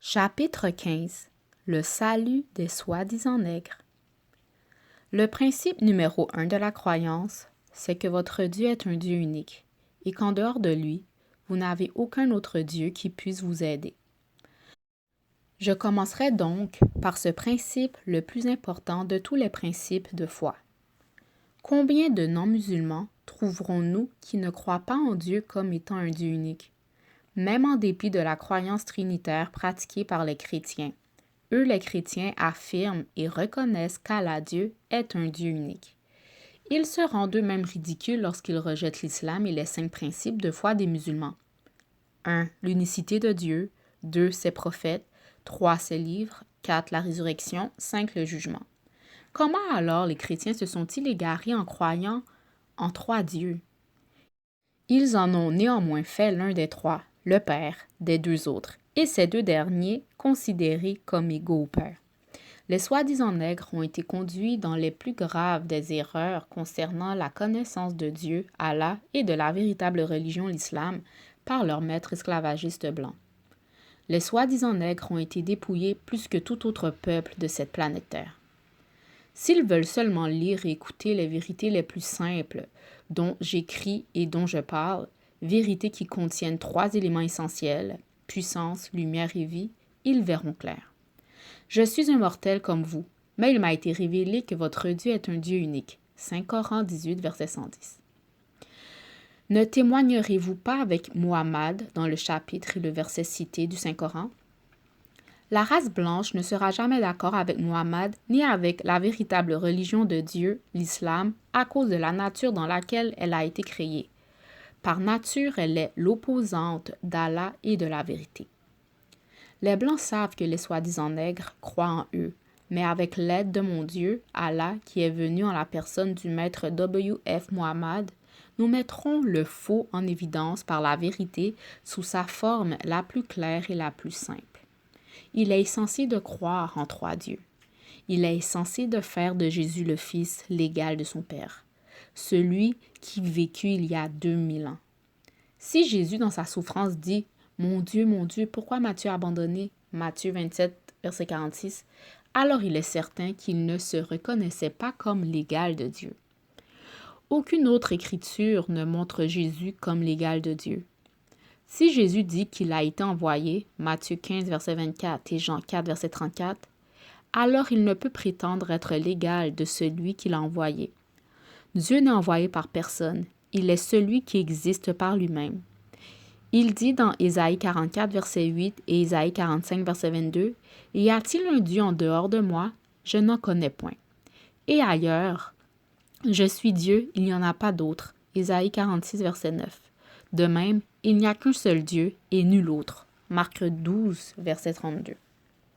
Chapitre 15. Le salut des soi-disant nègres. Le principe numéro 1 de la croyance, c'est que votre Dieu est un Dieu unique et qu'en dehors de lui, vous n'avez aucun autre Dieu qui puisse vous aider. Je commencerai donc par ce principe le plus important de tous les principes de foi. Combien de non-musulmans trouverons-nous qui ne croient pas en Dieu comme étant un Dieu unique? Même en dépit de la croyance trinitaire pratiquée par les chrétiens, eux les chrétiens affirment et reconnaissent qu'Allah Dieu est un Dieu unique. Ils se rendent eux-mêmes ridicules lorsqu'ils rejettent l'islam et les 5 principes de foi des musulmans. 1. L'unicité de Dieu. 2. Ses prophètes. 3. Ses livres. 4. La résurrection. 5. Le jugement. Comment alors les chrétiens se sont-ils égarés en croyant en 3 dieux? Ils en ont néanmoins fait l'un des 3, le Père, des 2 autres, et ces 2 derniers considérés comme égaux au Père. Les soi-disant nègres ont été conduits dans les plus graves des erreurs concernant la connaissance de Dieu, Allah et de la véritable religion, l'islam, par leurs maîtres esclavagistes blancs. Les soi-disant nègres ont été dépouillés plus que tout autre peuple de cette planète Terre. S'ils veulent seulement lire et écouter les vérités les plus simples dont j'écris et dont je parle, vérités qui contiennent 3 éléments essentiels, puissance, lumière et vie, ils verront clair. Je suis un mortel comme vous, mais il m'a été révélé que votre Dieu est un Dieu unique. 5 Coran 18, verset 110. Ne témoignerez-vous pas avec Muhammad dans le chapitre et le verset cité du Saint-Coran? La race blanche ne sera jamais d'accord avec Muhammad ni avec la véritable religion de Dieu, l'islam, à cause de la nature dans laquelle elle a été créée. Par nature, elle est l'opposante d'Allah et de la vérité. Les blancs savent que les soi-disant nègres croient en eux, mais avec l'aide de mon Dieu, Allah, qui est venu en la personne du maître W.F. Muhammad, nous mettrons le faux en évidence par la vérité sous sa forme la plus claire et la plus simple. Il est essentiel de croire en 3 dieux. Il est essentiel de faire de Jésus le Fils l'égal de son Père, celui qui vécut il y a 2000 ans. Si Jésus, dans sa souffrance, dit « Mon Dieu, pourquoi m'as-tu abandonné ?» Matthieu 27, verset 46, alors il est certain qu'il ne se reconnaissait pas comme l'égal de Dieu. Aucune autre écriture ne montre Jésus comme l'égal de Dieu. Si Jésus dit qu'il a été envoyé, Matthieu 15, verset 24 et Jean 4, verset 34, alors il ne peut prétendre être l'égal de celui qu'il a envoyé. Dieu n'est envoyé par personne, il est celui qui existe par lui-même. Il dit dans Ésaïe 44, verset 8 et Ésaïe 45, verset 22, « Y a-t-il un Dieu en dehors de moi? Je n'en connais point. » Et ailleurs, « Je suis Dieu, il n'y en a pas d'autre. » Ésaïe 46, verset 9. De même, il n'y a qu'un seul Dieu et nul autre. Marc 12, verset 32.